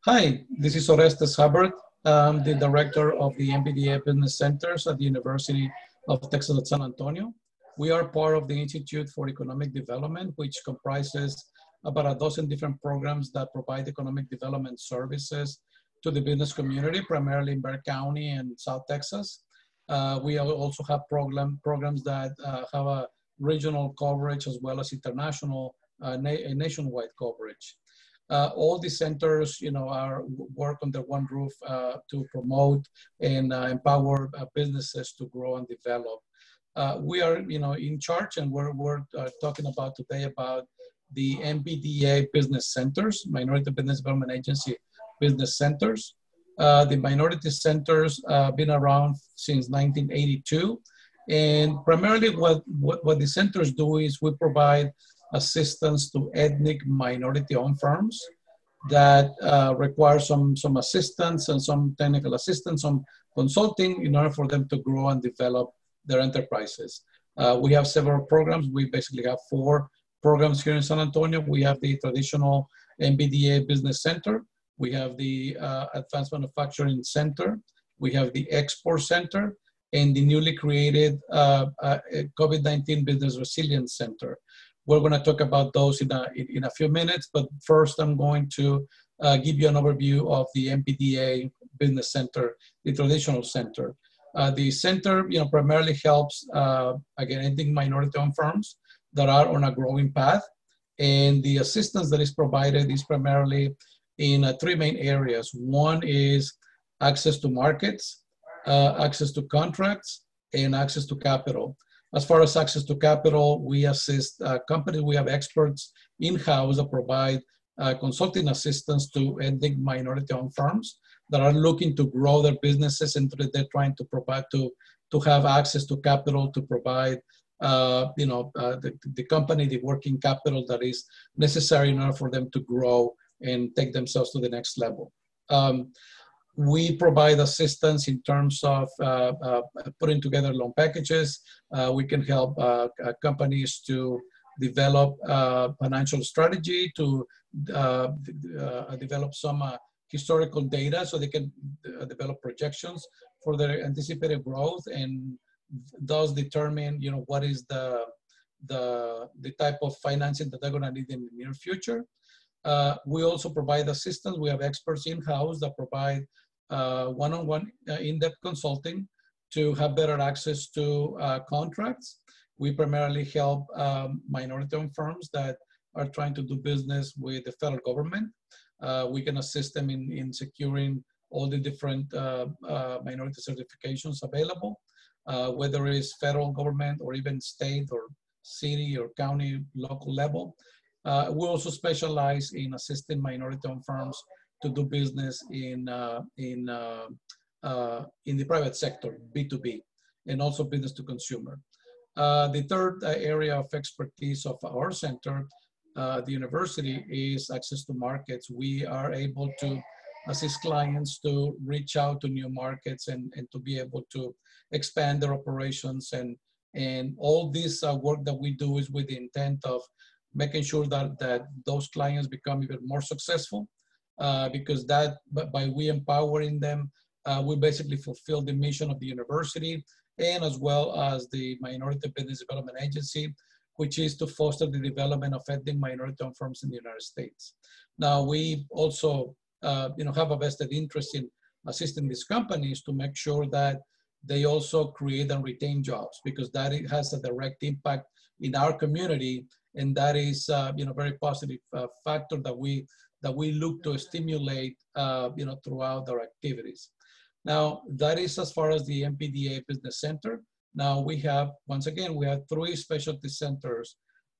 Hi, this is Orestes Hubbard. I'm the director of the MBDA Business Centers at the University of Texas at San Antonio. We are part of the Institute for Economic Development, which comprises about a dozen different programs that provide economic development services to the business community, primarily in Bexar County and South Texas. We also have programs that have a regional coverage as well as international nationwide coverage. All the centers, are work under one roof to promote and empower businesses to grow and develop. We are, in charge, and we're talking about today about the MBDA Business Centers, Minority Business Development Agency Business Centers. The minority centers been around since 1982, and primarily what the centers do is we provide assistance to ethnic minority-owned firms that require some assistance and some technical assistance, some consulting in order for them to grow and develop their enterprises. We have several programs. We basically have 4 programs here in San Antonio. We have the traditional MBDA Business Center. We have the Advanced Manufacturing Center. We have the Export Center and the newly created COVID-19 Business Resilience Center. We're going to talk about those in a few minutes, but first I'm going to give you an overview of the MBDA Business Center, the traditional center. The center, primarily helps, again, ethnic minority-owned firms that are on a growing path, and the assistance that is provided is primarily in 3 main areas. One is access to markets, access to contracts, and access to capital. As far as access to capital, we assist companies. We have experts in-house that provide consulting assistance to ethnic minority-owned firms that are looking to grow their businesses, and they're trying to provide to have access to capital to provide the company the working capital that is necessary in order for them to grow and take themselves to the next level. We provide assistance in terms of putting together loan packages. We can help companies to develop financial strategy, to develop some historical data so they can develop projections for their anticipated growth, and thus determine, what is the type of financing that they're going to need in the near future. We also provide assistance. We have experts in-house that provide one-on-one in-depth consulting to have better access to contracts. We primarily help minority-owned firms that are trying to do business with the federal government. We can assist them in securing all the different minority certifications available, whether it's federal government or even state or city or county, local level. We also specialize in assisting minority-owned firms to do business in the private sector, B2B, and also business to consumer. The third area of expertise of our center, the university, is access to markets. We are able to assist clients to reach out to new markets and to be able to expand their operations. And all this work that we do is with the intent of making sure that those clients become even more successful, because by we empowering them, we basically fulfill the mission of the university and as well as the Minority Business Development Agency, which is to foster the development of ethnic minority-owned firms in the United States. Now, we also have a vested interest in assisting these companies to make sure that they also create and retain jobs, because that has a direct impact in our community, and that is very positive factor that we look to stimulate throughout our activities. Now, that is as far as the MBDA Business Center. Now we have, once again, we have 3 specialty centers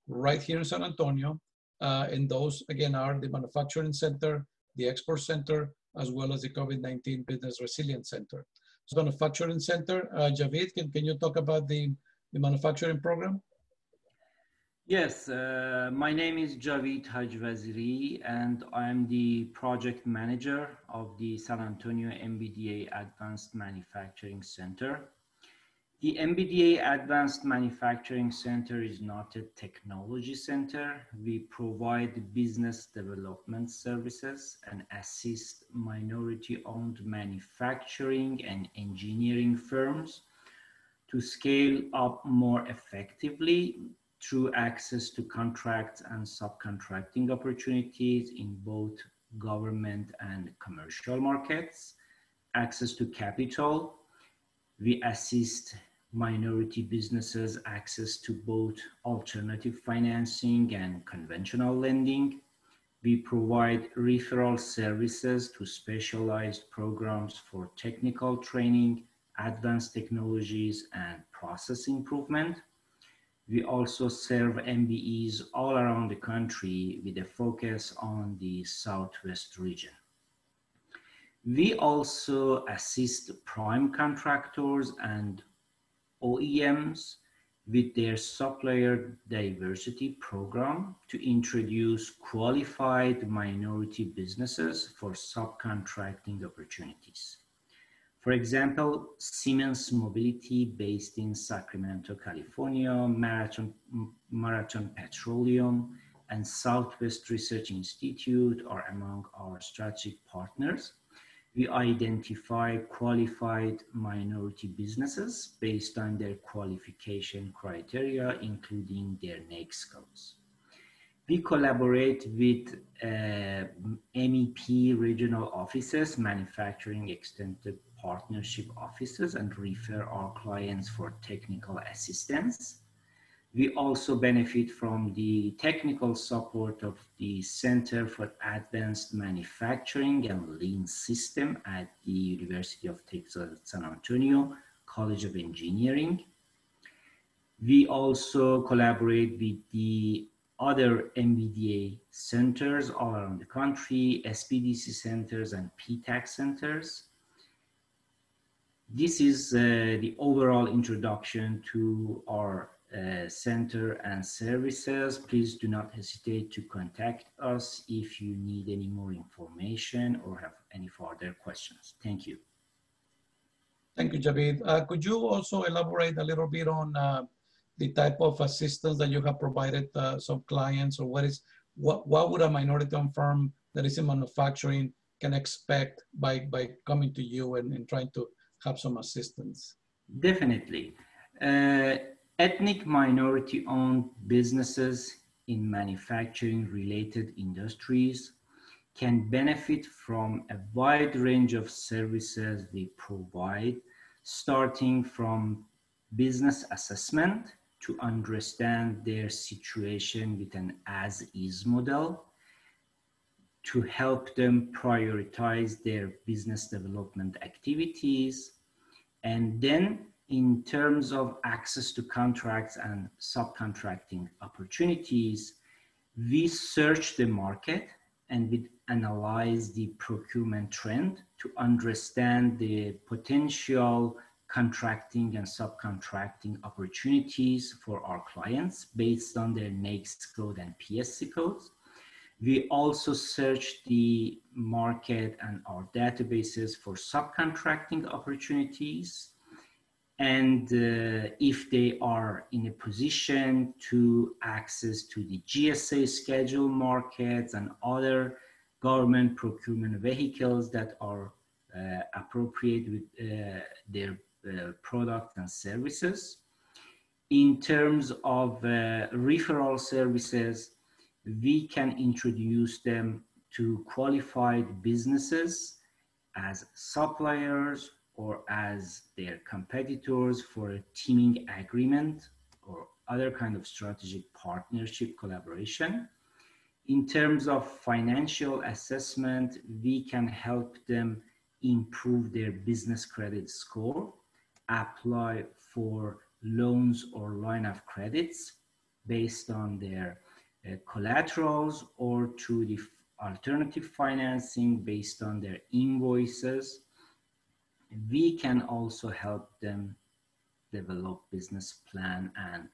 right here in San Antonio, and those again are the Manufacturing Center, the Export Center, as well as the COVID-19 Business Resilience Center. So Manufacturing Center, Javid, can you talk about the manufacturing program? Yes, my name is Javid Hajwaziri, and I'm the project manager of the San Antonio MBDA Advanced Manufacturing Center. The MBDA Advanced Manufacturing Center is not a technology center. We provide business development services and assist minority-owned manufacturing and engineering firms to scale up more effectively through access to contracts and subcontracting opportunities in both government and commercial markets, access to capital. We assist minority businesses access to both alternative financing and conventional lending. We provide referral services to specialized programs for technical training, advanced technologies, and process improvement. We also serve MBEs all around the country with a focus on the Southwest region. We also assist prime contractors and OEMs with their supplier diversity program to introduce qualified minority businesses for subcontracting opportunities. For example, Siemens Mobility, based in Sacramento, California, Marathon Petroleum, and Southwest Research Institute are among our strategic partners. We identify qualified minority businesses based on their qualification criteria, including their NAICS codes. We collaborate with MEP regional offices, manufacturing extended partnership offices, and refer our clients for technical assistance. We also benefit from the technical support of the Center for Advanced Manufacturing and Lean System at the University of Texas at San Antonio College of Engineering. We also collaborate with the other MBDA centers all around the country, SPDC centers and PTAC centers. This is the overall introduction to our center and services. Please do not hesitate to contact us if you need any more information or have any further questions. Thank you. Thank you, Javid. Could you also elaborate a little bit on the type of assistance that you have provided some clients, or what would a minority-owned firm that is in manufacturing can expect by coming to you and trying to have some assistance? Definitely. Ethnic minority-owned businesses in manufacturing-related industries can benefit from a wide range of services we provide, starting from business assessment to understand their situation with an as-is model, to help them prioritize their business development activities, and then in terms of access to contracts and subcontracting opportunities, we search the market and we analyze the procurement trend to understand the potential contracting and subcontracting opportunities for our clients based on their NAICS code and PSC codes. We also search the market and our databases for subcontracting opportunities. And if they are in a position to access to the GSA schedule markets and other government procurement vehicles that are appropriate with their product and services. In terms of referral services, we can introduce them to qualified businesses as suppliers or as their competitors for a teaming agreement or other kind of strategic partnership collaboration. In terms of financial assessment, we can help them improve their business credit score, apply for loans or line of credits based on their collaterals, or through the alternative financing based on their invoices. We can also help them develop business plan and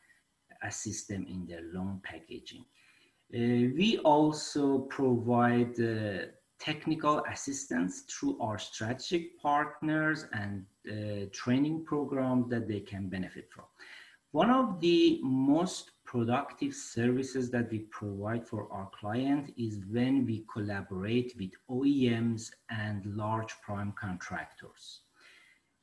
assist them in their loan packaging. We also provide technical assistance through our strategic partners and training programs that they can benefit from. One of the most productive services that we provide for our client is when we collaborate with OEMs and large prime contractors.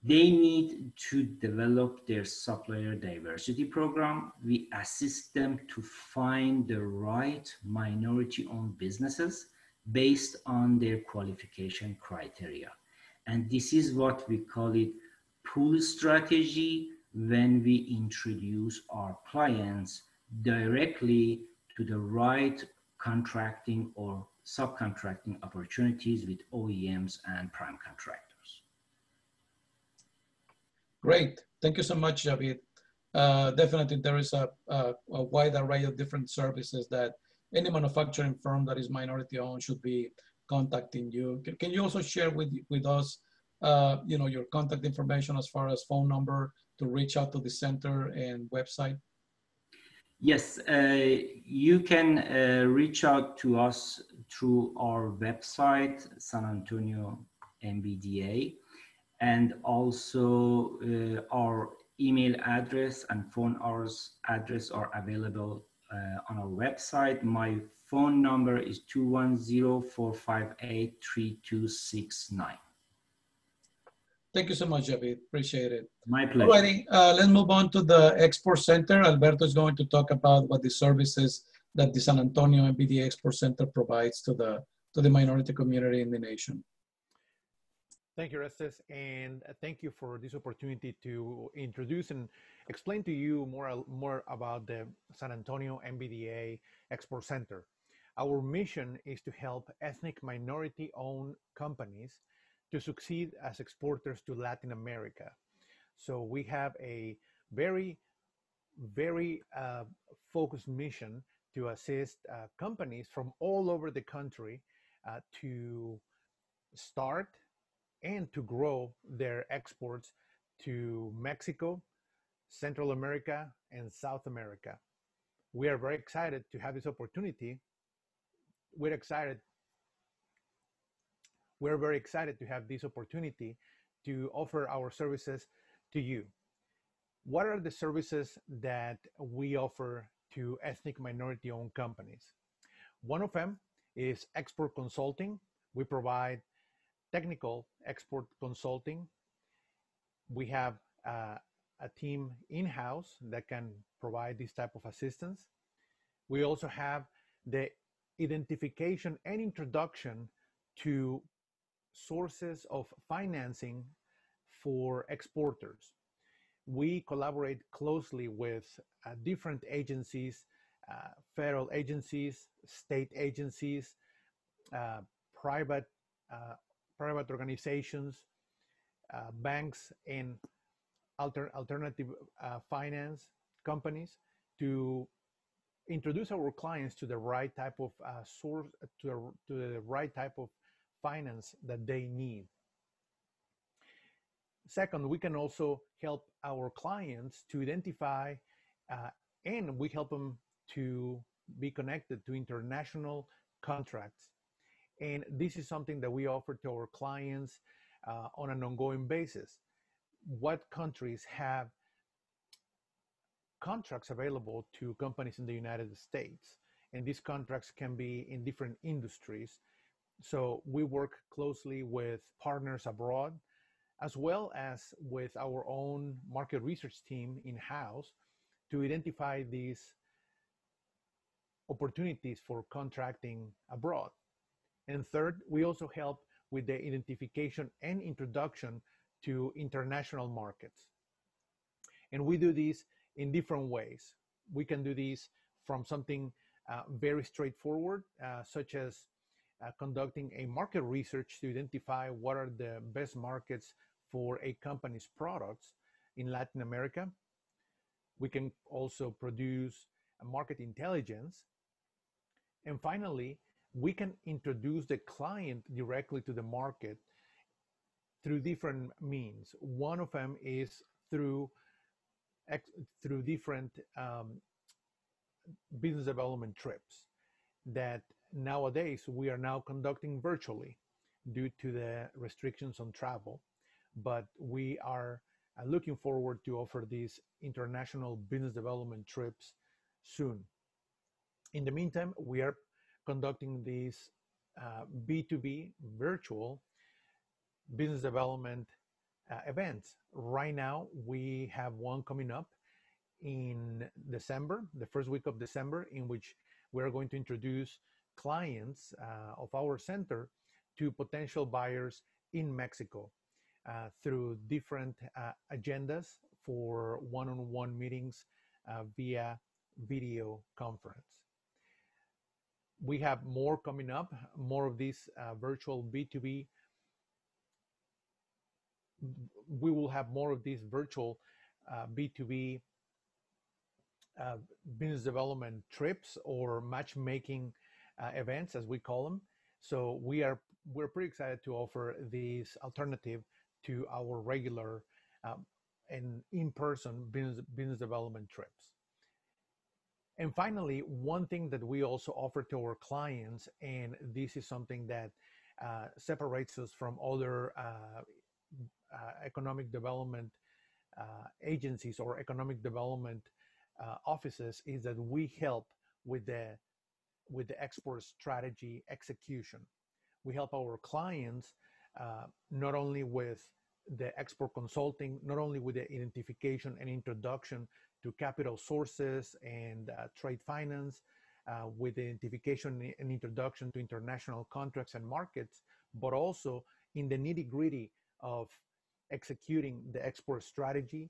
They need to develop their supplier diversity program. We assist them to find the right minority-owned businesses based on their qualification criteria. And this is what we call it pull strategy, when we introduce our clients directly to the right contracting or subcontracting opportunities with OEMs and prime contractors. Great. Thank you so much, Javid. Definitely, there is a wide array of different services that any manufacturing firm that is minority owned should be contacting you. Can you also share with us, your contact information as far as phone number to reach out to the center and website? Yes, you can reach out to us through our website, San Antonio MBDA, and also our email address and phone address are available on our website. My phone number is 210-458-3269. Thank you so much, Javid. Appreciate it. My pleasure. Alrighty, let's move on to the Export Center. Alberto is going to talk about what the services that the San Antonio MBDA Export Center provides to the minority community in the nation. Thank you, Orestes, and thank you for this opportunity to introduce and explain to you more about the San Antonio MBDA Export Center. Our mission is to help ethnic minority-owned companies to succeed as exporters to Latin America. So we have a very focused mission to assist companies from all over the country to start and to grow their exports to Mexico, Central America, and South America. We are very excited to have this opportunity. We're very excited to have this opportunity to offer our services to you. What are the services that we offer to ethnic minority-owned companies? One of them is export consulting. We provide technical export consulting. We have a team in-house that can provide this type of assistance. We also have the identification and introduction to sources of financing for exporters. We collaborate closely with different agencies, federal agencies, state agencies, private organizations, banks, and alternative finance companies to introduce our clients to the right type of source, to the right type of finance that they need. Second, we can also help our clients to identify and we help them to be connected to international contracts. And this is something that we offer to our clients on an ongoing basis. What countries have contracts available to companies in the United States? And these contracts can be in different industries. So we work closely with partners abroad, as well as with our own market research team in-house to identify these opportunities for contracting abroad. And third, we also help with the identification and introduction to international markets. And we do this in different ways. We can do this from something very straightforward, such as conducting a market research to identify what are the best markets for a company's products in Latin America. We can also produce a market intelligence. And finally, we can introduce the client directly to the market through different means. One of them is through different business development trips that nowadays we are now conducting virtually due to the restrictions on travel, but we are looking forward to offer these international business development trips soon. In the meantime, we are conducting these B2B virtual business development events. Right now, we have one coming up in December, the first week of December, in which we're going to introduce clients of our center to potential buyers in Mexico through different agendas for one-on-one meetings via video conference. We have more coming up, more of these virtual B2B. We will have more of these virtual B2B business development trips or matchmaking events, as we call them. So we're pretty excited to offer this alternative to our regular and in-person business development trips. And finally, one thing that we also offer to our clients, and this is something that separates us from other economic development agencies or economic development offices, is that we help with the export strategy execution. We help our clients not only with the export consulting, not only with the identification and introduction to capital sources and trade finance, with the identification and introduction to international contracts and markets, but also in the nitty-gritty of executing the export strategy,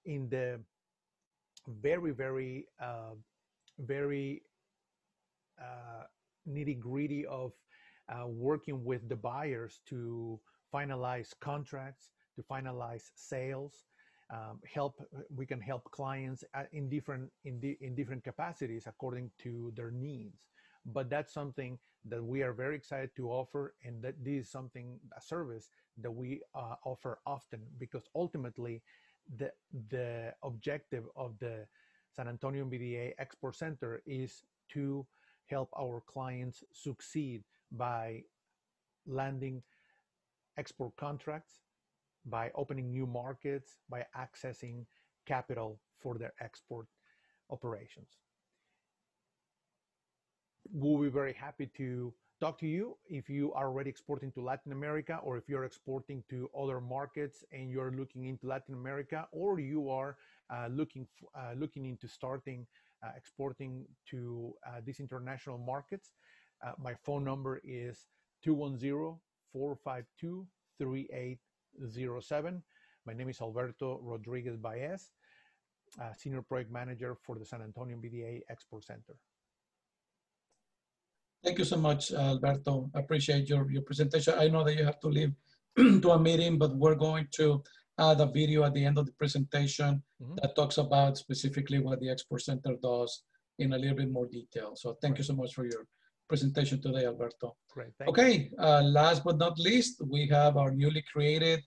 in the very nitty-gritty of working with the buyers to finalize contracts, to finalize sales. We can help clients in different capacities according to their needs. But that's something that we are very excited to offer, and that this is a service that we offer often, because ultimately the objective of the San Antonio MBDA Export Center is to help our clients succeed by landing export contracts, by opening new markets, by accessing capital for their export operations. We'll be very happy to talk to you if you are already exporting to Latin America, or if you're exporting to other markets and you're looking into Latin America, or you are looking into starting exporting to these international markets. My phone number is 210-452-3807. My name is Alberto Rodriguez Baez, Senior Project Manager for the San Antonio MBDA Export Center. Thank you so much, Alberto. I appreciate your presentation. I know that you have to leave to a meeting, but we're going to add a video at the end of the presentation that talks about specifically what the Export Center does in a little bit more detail. So thank you so much for your presentation today, Alberto. Great, thank you. Last but not least, we have our newly created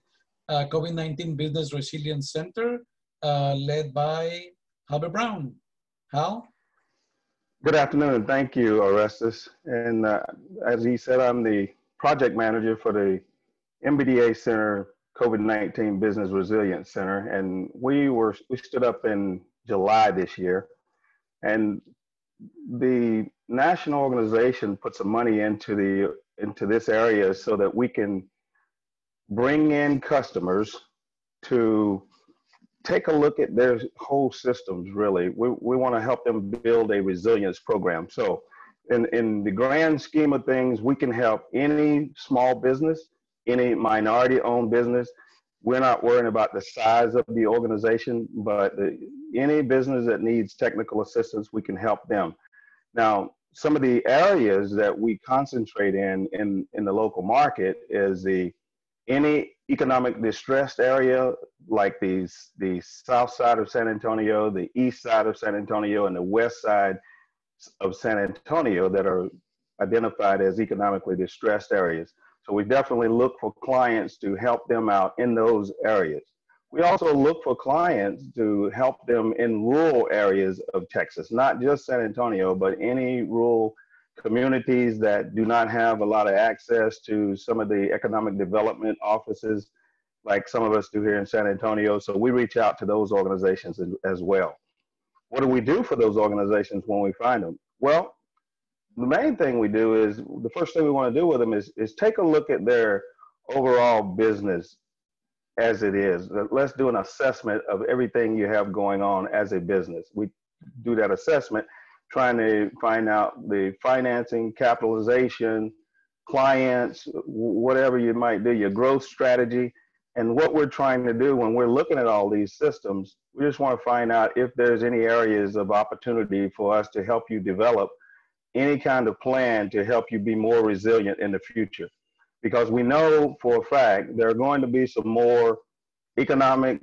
COVID-19 Business Resilience Center led by Hubbard Brown. Hal? Good afternoon. Thank you, Orestes. And as he said, I'm the project manager for the MBDA Center COVID-19 Business Resilience Center. And we stood up in July this year. And the national organization put some money into this area so that we can bring in customers to take a look at their whole systems, really. We want to help them build a resilience program. So in the grand scheme of things, we can help any small business, any minority-owned business. We're not worrying about the size of the organization, but any business that needs technical assistance, we can help them. Now, some of the areas that we concentrate in the local market is any economic distressed area, like the south side of San Antonio, the east side of San Antonio, and the west side of San Antonio that are identified as economically distressed areas. So we definitely look for clients to help them out in those areas. We also look for clients to help them in rural areas of Texas, not just San Antonio, but any rural communities that do not have a lot of access to some of the economic development offices like some of us do here in San Antonio. So we reach out to those organizations as well. What do we do for those organizations when we find them? Well, the main thing we do is, the first thing we want to do with them is take a look at their overall business as it is. Let's do an assessment of everything you have going on as a business. We do that assessment, trying to find out the financing, capitalization, clients, whatever you might do, your growth strategy. And what we're trying to do when we're looking at all these systems, we just want to find out if there's any areas of opportunity for us to help you develop any kind of plan to help you be more resilient in the future. Because we know for a fact there are going to be some more economic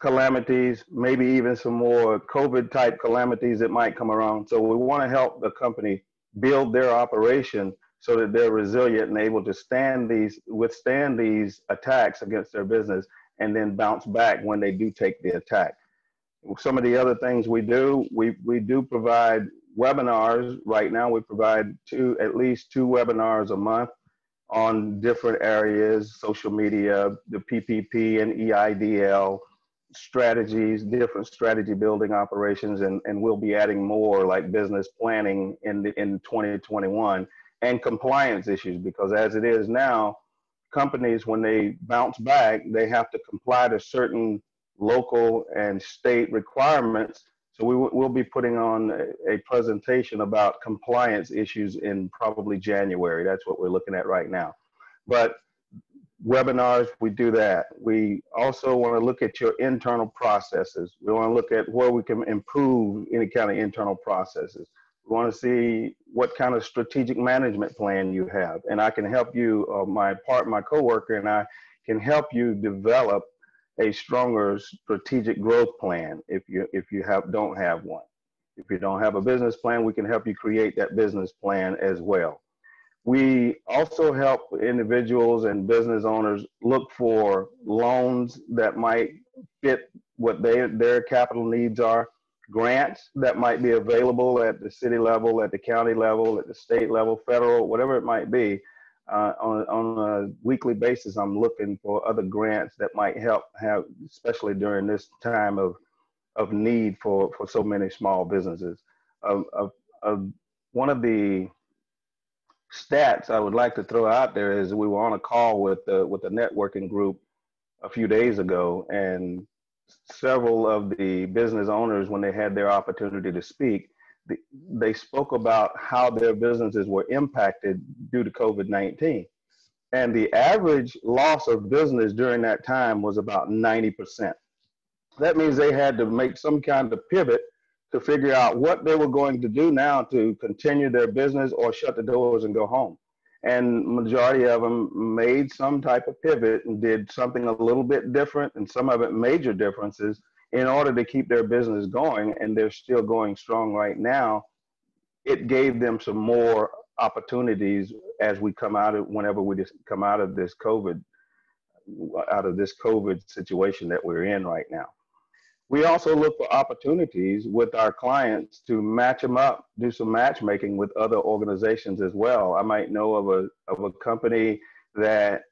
calamities, maybe even some more COVID type calamities that might come around. So we want to help the company build their operation so that they're resilient and able to withstand these attacks against their business and then bounce back when they do take the attack. Some of the other things we do, we do provide webinars. Right now we provide at least two webinars a month on different areas, social media, the PPP and EIDL strategies, different strategy building operations, and we'll be adding more like business planning in 2021, and compliance issues, because as it is now, companies, when they bounce back, they have to comply to certain local and state requirements. So we'll be putting on a presentation about compliance issues in probably January. That's what we're looking at right now. But webinars, we do that. We also want to look at your internal processes. We want to look at where we can improve any kind of internal processes. We want to see what kind of strategic management plan you have. And I can help you, my coworker and I can help you develop a stronger strategic growth plan if you don't have one. If you don't have a business plan, we can help you create that business plan as well. We also help individuals and business owners look for loans that might fit what their capital needs are, grants that might be available at the city level, at the county level, at the state level, federal, whatever it might be. On a weekly basis, I'm looking for other grants that might help, especially during this time of need for so many small businesses. One of the stats I would like to throw out there is we were on a call with a networking group a few days ago, and several of the business owners, when they had their opportunity to speak, they spoke about how their businesses were impacted due to COVID-19. And the average loss of business during that time was about 90%. That means they had to make some kind of pivot to figure out what they were going to do now to continue their business or shut the doors and go home. And majority of them made some type of pivot and did something a little bit different, and some of it major differences, in order to keep their business going, and they're still going strong right now. It gave them some more opportunities as we come out of, whenever we just come out of this COVID situation that we're in right now. We also look for opportunities with our clients to match them up, do some matchmaking with other organizations as well. I might know of a company that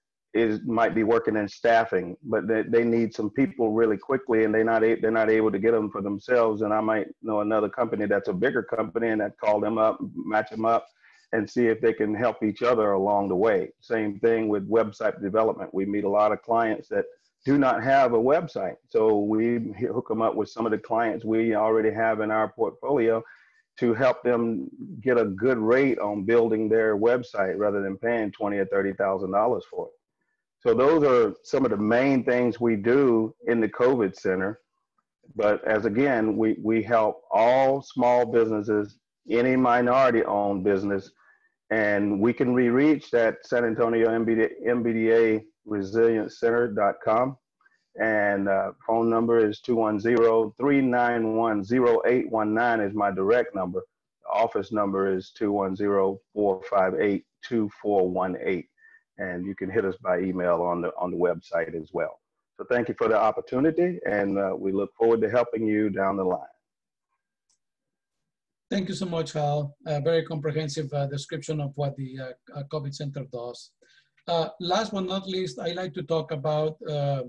might be working in staffing, but they need some people really quickly, and they're not able to get them for themselves. And I might know another company that's a bigger company, and I'd call them up, match them up, and see if they can help each other along the way. Same thing with website development. We meet a lot of clients that do not have a website, so we hook them up with some of the clients we already have in our portfolio to help them get a good rate on building their website rather than paying $20,000 or $30,000 for it. So those are some of the main things we do in the COVID Center. But as again, we help all small businesses, any minority-owned business, and we can be reached at San Antonio MBDA ResilienceCenter.com, and phone number is 210-391-0819 is my direct number. The office number is 210-458-2418, and you can hit us by email on the website as well. So thank you for the opportunity, and we look forward to helping you down the line. Thank you so much, Hal. A very comprehensive description of what the COVID Center does. Last but not least, I like to talk about the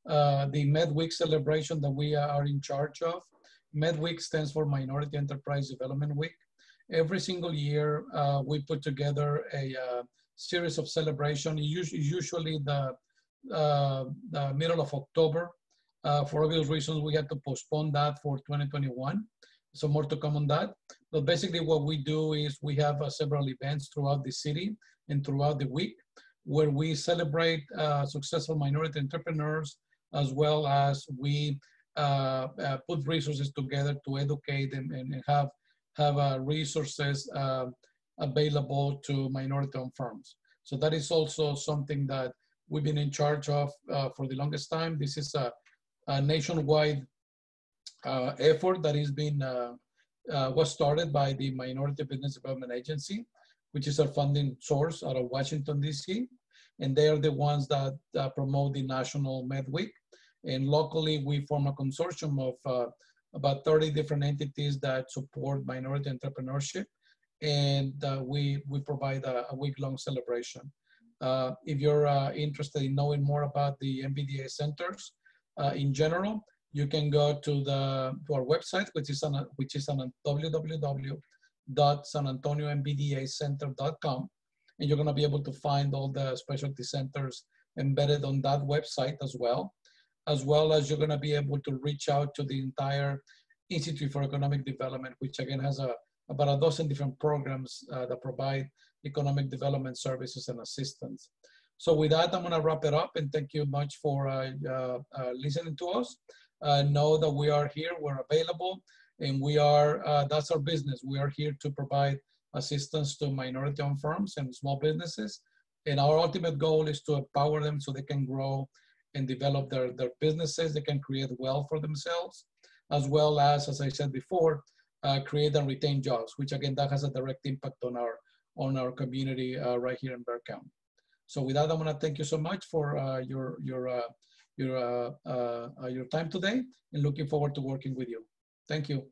MedWeek celebration that we are in charge of. MedWeek stands for Minority Enterprise Development Week. Every single year, we put together a series of celebration, usually the middle of October. For obvious reasons, we had to postpone that for 2021. So more to come on that. But basically what we do is we have several events throughout the city and throughout the week where we celebrate successful minority entrepreneurs, as well as we put resources together to educate and have resources available to minority-owned firms. So that is also something that we've been in charge of for the longest time. This is a nationwide effort that has been was started by the Minority Business Development Agency, which is our funding source out of Washington, D.C. And they are the ones that promote the National MedWeek. And locally, we form a consortium of about 30 different entities that support minority entrepreneurship. And we provide a week-long celebration. If you're interested in knowing more about the MBDA centers in general, you can go to our website, which is on www.sanantoniomBDAcenter.com, and you're going to be able to find all the specialty centers embedded on that website as well as you're going to be able to reach out to the entire Institute for Economic Development, which again has about a dozen different programs that provide economic development services and assistance. So with that, I'm going to wrap it up, and thank you much for listening to us. Know that we are here, we're available, and we are, that's our business. We are here to provide assistance to minority-owned firms and small businesses. And our ultimate goal is to empower them so they can grow and develop their businesses. They can create wealth for themselves, as well as I said before, create and retain jobs, which again, that has a direct impact on our community right here in Bexar County. So with that, I'm gonna thank you so much for your time today, and looking forward to working with you. Thank you.